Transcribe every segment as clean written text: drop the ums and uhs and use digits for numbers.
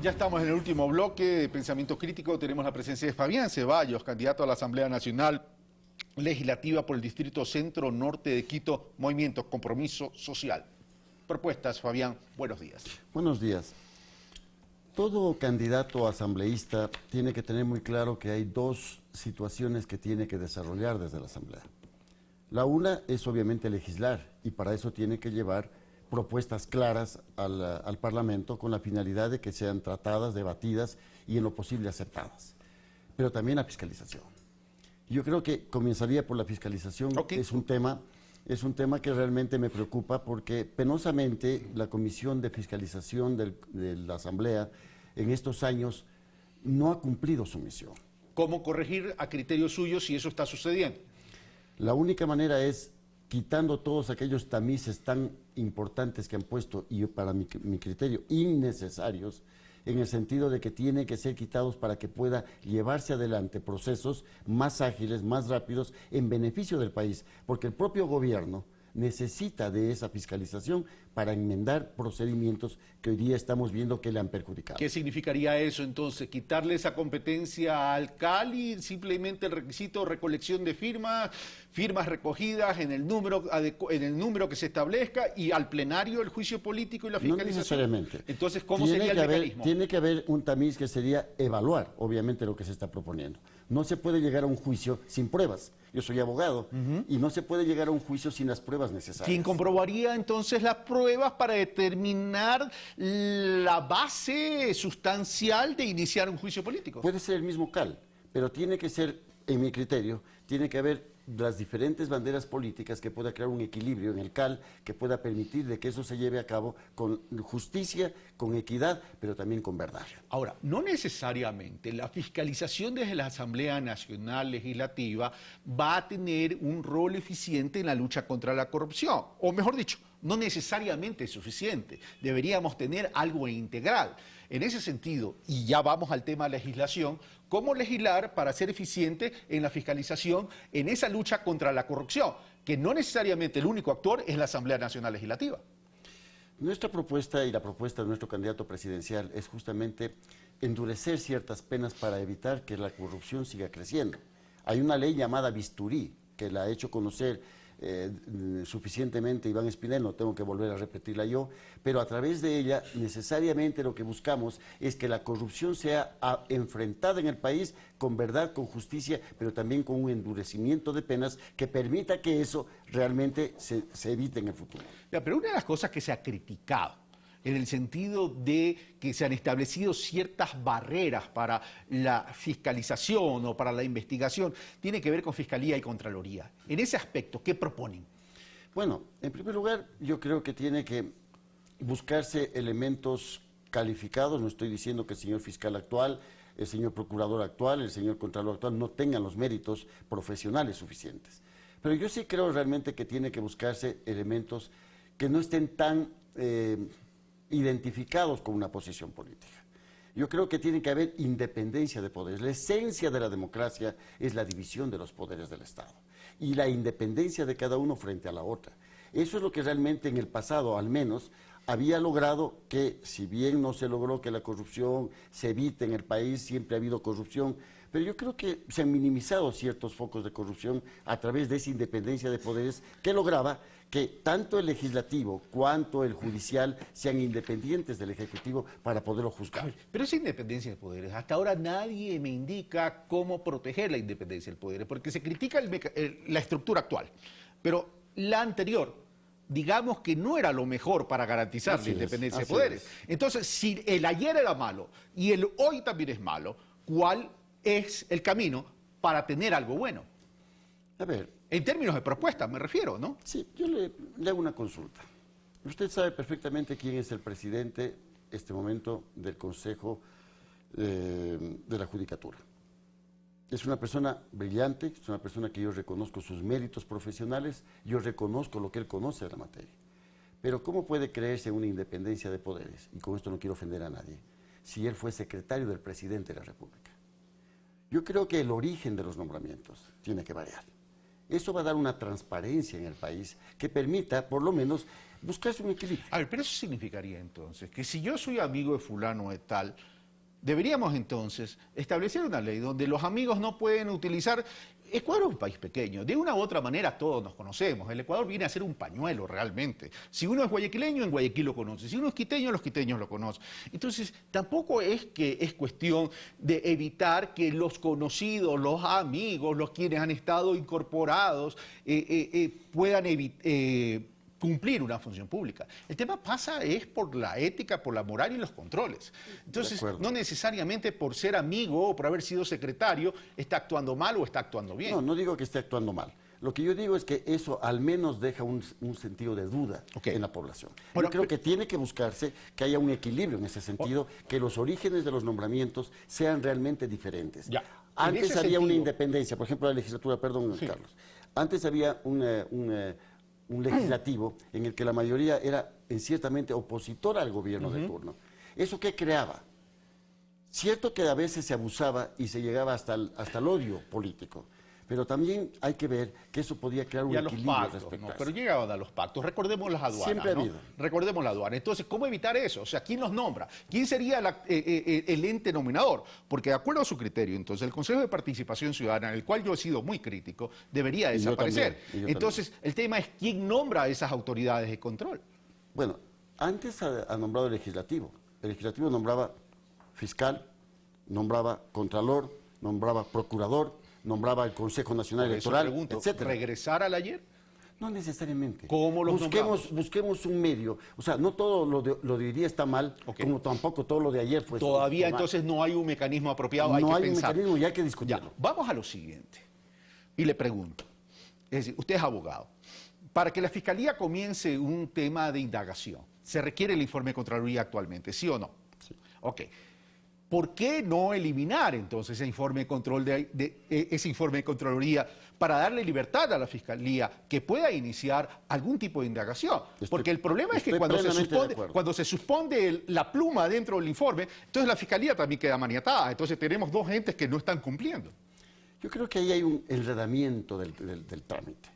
Ya estamos en el último bloque de Pensamiento Crítico. Tenemos la presencia de Fabián Ceballos, candidato a la Asamblea Nacional Legislativa por el Distrito Centro Norte de Quito, Movimiento Compromiso Social. Propuestas, Fabián, buenos días. Buenos días. Todo candidato asambleísta tiene que tener muy claro que hay dos situaciones que tiene que desarrollar desde la Asamblea. La una es obviamente legislar, y para eso tiene que llevar propuestas claras al Parlamento con la finalidad de que sean tratadas, debatidas y en lo posible aceptadas. Pero también la fiscalización. Yo creo que comenzaría por la fiscalización. Es un tema que realmente me preocupa porque penosamente la Comisión de Fiscalización de la Asamblea en estos años no ha cumplido su misión. ¿Cómo corregir a criterio suyo si eso está sucediendo? La única manera es quitando todos aquellos tamices tan importantes que han puesto, y para mi criterio, innecesarios, en el sentido de que tienen que ser quitados para que pueda llevarse adelante procesos más ágiles, más rápidos, en beneficio del país, porque el propio gobierno necesita de esa fiscalización para enmendar procedimientos que hoy día estamos viendo que le han perjudicado. ¿Qué significaría eso entonces? ¿Quitarle esa competencia al CALI, simplemente el requisito de recolección de firmas recogidas en el número que se establezca, y al plenario el juicio político y la fiscalización? No necesariamente. Entonces, ¿cómo sería el mecanismo? Tiene que haber un tamiz que sería evaluar, obviamente, lo que se está proponiendo. No se puede llegar a un juicio sin pruebas. Yo soy abogado y no se puede llegar a un juicio sin las pruebas necesarias. ¿Quién comprobaría entonces las pruebas para determinar la base sustancial de iniciar un juicio político? Puede ser el mismo CAL, pero tiene que ser, en mi criterio, tiene que haber las diferentes banderas políticas que pueda crear un equilibrio en el CAL, que pueda permitir de que eso se lleve a cabo con justicia, con equidad, pero también con verdad. Ahora, no necesariamente la fiscalización desde la Asamblea Nacional Legislativa va a tener un rol eficiente en la lucha contra la corrupción, o mejor dicho, no necesariamente es suficiente. Deberíamos tener algo integral. En ese sentido, y ya vamos al tema de legislación, ¿cómo legislar para ser eficiente en la fiscalización, en esa lucha contra la corrupción? Que no necesariamente el único actor es la Asamblea Nacional Legislativa. Nuestra propuesta y la propuesta de nuestro candidato presidencial es justamente endurecer ciertas penas para evitar que la corrupción siga creciendo. Hay una ley llamada Bisturí, que la ha hecho conocer suficientemente Iván Espinel, no tengo que volver a repetirla yo, pero a través de ella necesariamente lo que buscamos es que la corrupción sea enfrentada en el país con verdad, con justicia, pero también con un endurecimiento de penas que permita que eso realmente se evite en el futuro. Ya, pero una de las cosas que se ha criticado en el sentido de que se han establecido ciertas barreras para la fiscalización o para la investigación, tiene que ver con Fiscalía y Contraloría. En ese aspecto, ¿qué proponen? Bueno, en primer lugar, yo creo que tiene que buscarse elementos calificados. No estoy diciendo que el señor fiscal actual, el señor procurador actual, el señor contralor actual no tengan los méritos profesionales suficientes. Pero yo sí creo realmente que tiene que buscarse elementos que no estén tan identificados con una posición política. Yo creo que tiene que haber independencia de poderes. La esencia de la democracia es la división de los poderes del Estado y la independencia de cada uno frente a la otra. Eso es lo que realmente en el pasado, al menos, había logrado que, si bien no se logró que la corrupción se evite en el país, siempre ha habido corrupción, pero yo creo que se han minimizado ciertos focos de corrupción a través de esa independencia de poderes que lograba que tanto el legislativo cuanto el judicial sean independientes del ejecutivo para poderlo juzgar. Pero esa independencia de poderes, hasta ahora nadie me indica cómo proteger la independencia del poder, porque se critica la estructura actual, pero la anterior, digamos que no era lo mejor para garantizar la independencia de poderes. Entonces, si el ayer era malo y el hoy también es malo, ¿cuál es el camino para tener algo bueno? A ver. En términos de propuesta me refiero, ¿no? Sí, yo le hago una consulta. Usted sabe perfectamente quién es el presidente, en este momento, del Consejo de la Judicatura. Es una persona brillante, es una persona que yo reconozco sus méritos profesionales, yo reconozco lo que él conoce de la materia. Pero ¿cómo puede creerse una independencia de poderes? Y con esto no quiero ofender a nadie, si él fue secretario del presidente de la República. Yo creo que el origen de los nombramientos tiene que variar. Eso va a dar una transparencia en el país que permita, por lo menos, buscarse un equilibrio. A ver, pero eso significaría entonces que si yo soy amigo de fulano de tal, Deberíamos entonces establecer una ley donde los amigos no pueden utilizar... Ecuador es un país pequeño, de una u otra manera todos nos conocemos, el Ecuador viene a ser un pañuelo realmente. Si uno es guayaquileño, en Guayaquil lo conoce, si uno es quiteño, los quiteños lo conocen. Entonces, tampoco es que es cuestión de evitar que los conocidos, los amigos, los quienes han estado incorporados, puedan cumplir una función pública. El tema pasa es por la ética, por la moral y los controles. Entonces, no necesariamente por ser amigo o por haber sido secretario está actuando mal o está actuando bien. No, no digo que esté actuando mal. Lo que yo digo es que eso al menos deja un sentido de duda en la población. Bueno, yo creo que tiene que buscarse que haya un equilibrio en ese sentido, que los orígenes de los nombramientos sean realmente diferentes. Ya. Antes había una independencia, por ejemplo, la legislatura, perdón, sí, Carlos. Antes había un legislativo en el que la mayoría era ciertamente opositora al gobierno de turno. ¿Eso qué creaba? Cierto que a veces se abusaba y se llegaba hasta el odio político, pero también hay que ver que eso podía crear un equilibrio respecto a eso. Pero llegaban a los pactos, recordemos las aduanas. Siempre ha habido. Recordemos la aduana. Entonces, ¿cómo evitar eso? O sea, ¿quién los nombra? ¿Quién sería el ente nominador? Porque de acuerdo a su criterio, entonces, el Consejo de Participación Ciudadana, en el cual yo he sido muy crítico, debería desaparecer. Entonces, el tema es quién nombra a esas autoridades de control. Bueno, antes ha nombrado el legislativo. El legislativo nombraba fiscal, nombraba contralor, nombraba procurador, nombraba el Consejo Nacional Electoral, etcétera. ¿Regresar al ayer? No necesariamente. ¿Cómo los busquemos un medio. O sea, no todo lo de hoy día está mal, como tampoco todo lo de ayer fue Todavía entonces no hay un mecanismo apropiado, hay que pensar. No hay un mecanismo y hay que discutirlo. Ya, vamos a lo siguiente. Y le pregunto, es decir, usted es abogado. Para que la Fiscalía comience un tema de indagación, ¿se requiere el informe de Contraloría actualmente, sí o no? Sí. Ok. ¿Por qué no eliminar entonces ese informe de Contraloría para darle libertad a la Fiscalía que pueda iniciar algún tipo de indagación? Porque el problema es que cuando se suspende la pluma dentro del informe, entonces la Fiscalía también queda maniatada. Entonces tenemos dos entes que no están cumpliendo. Yo creo que ahí hay un enredamiento del trámite.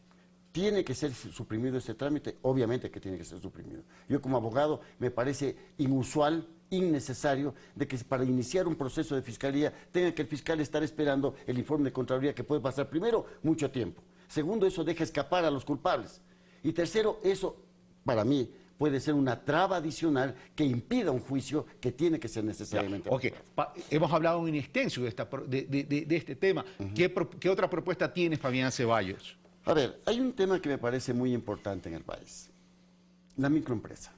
¿Tiene que ser suprimido ese trámite? Obviamente que tiene que ser suprimido. Yo como abogado me parece inusual, innecesario, de que para iniciar un proceso de fiscalía tenga que el fiscal estar esperando el informe de Contraloría, que puede pasar, primero, mucho tiempo. Segundo, eso deja escapar a los culpables. Y tercero, eso, para mí, puede ser una traba adicional que impida un juicio que tiene que ser necesariamente. Hemos hablado en extenso de este tema. ¿Qué otra propuesta tiene Fabián Ceballos? A ver, hay un tema que me parece muy importante en el país. La microempresa.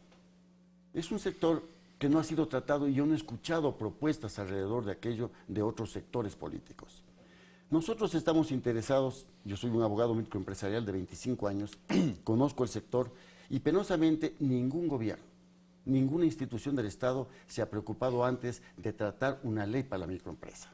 Es un sector que no ha sido tratado y yo no he escuchado propuestas alrededor de aquello de otros sectores políticos. Nosotros estamos interesados, yo soy un abogado microempresarial de 25 años, conozco el sector y penosamente ningún gobierno, ninguna institución del Estado se ha preocupado antes de tratar una ley para la microempresa.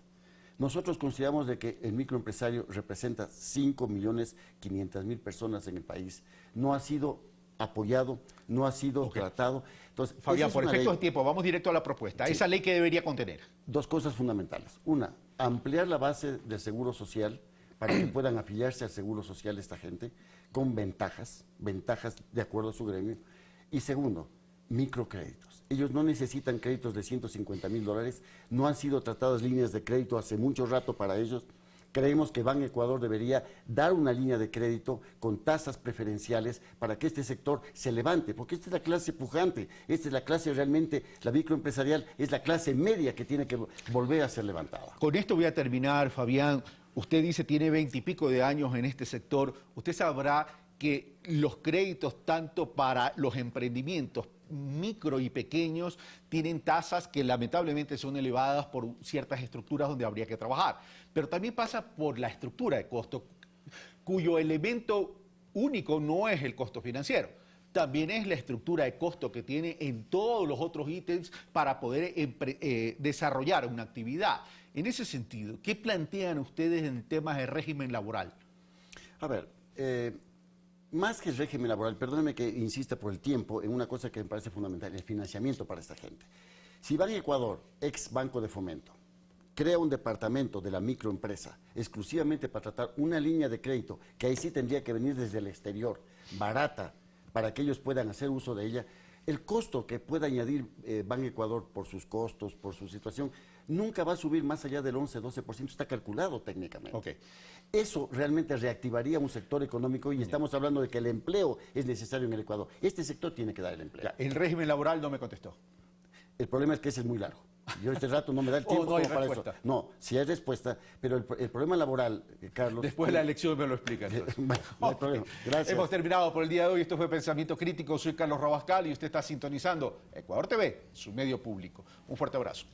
Nosotros consideramos de que el microempresario representa 5.500.000 personas en el país. No ha sido apoyado, no ha sido tratado. Entonces, Fabián, por efectos de tiempo, vamos directo a la propuesta. Sí. ¿Esa ley qué debería contener? Dos cosas fundamentales. Una, ampliar la base del seguro social para que puedan afiliarse al seguro social esta gente con ventajas de acuerdo a su gremio. Y segundo, microcréditos. Ellos no necesitan créditos de $150.000, no han sido tratadas líneas de crédito hace mucho rato para ellos. Creemos que Ban Ecuador debería dar una línea de crédito con tasas preferenciales para que este sector se levante, porque esta es la clase pujante, esta es la clase realmente, la microempresarial, es la clase media que tiene que volver a ser levantada. Con esto voy a terminar, Fabián. Usted dice tiene 20 y pico de años en este sector. Usted sabrá que los créditos tanto para los emprendimientos micro y pequeños tienen tasas que lamentablemente son elevadas por ciertas estructuras donde habría que trabajar. Pero también pasa por la estructura de costo, cuyo elemento único no es el costo financiero. También es la estructura de costo que tiene en todos los otros ítems para poder desarrollar una actividad. En ese sentido, ¿qué plantean ustedes en temas de régimen laboral? A ver, más que el régimen laboral, perdóneme que insista por el tiempo en una cosa que me parece fundamental, el financiamiento para esta gente. Si Ban Ecuador, ex Banco de Fomento, crea un departamento de la microempresa exclusivamente para tratar una línea de crédito, que ahí sí tendría que venir desde el exterior, barata, para que ellos puedan hacer uso de ella, el costo que pueda añadir Ban Ecuador por sus costos, por su situación, nunca va a subir más allá del 11-12%, está calculado técnicamente. Ok. Eso realmente reactivaría un sector económico y estamos hablando de que el empleo es necesario en el Ecuador. Este sector tiene que dar el empleo. Ya, el régimen laboral no me contestó. El problema es que ese es muy largo. Yo este rato no me da el tiempo no hay como para respuesta. eso. No, sí hay respuesta, pero el problema laboral, Carlos... Después de la elección me lo explica entonces. Bueno, no hay problema. Gracias. Hemos terminado por el día de hoy. Esto fue Pensamiento Crítico. Soy Carlos Rabascal y usted está sintonizando Ecuador TV, su medio público. Un fuerte abrazo.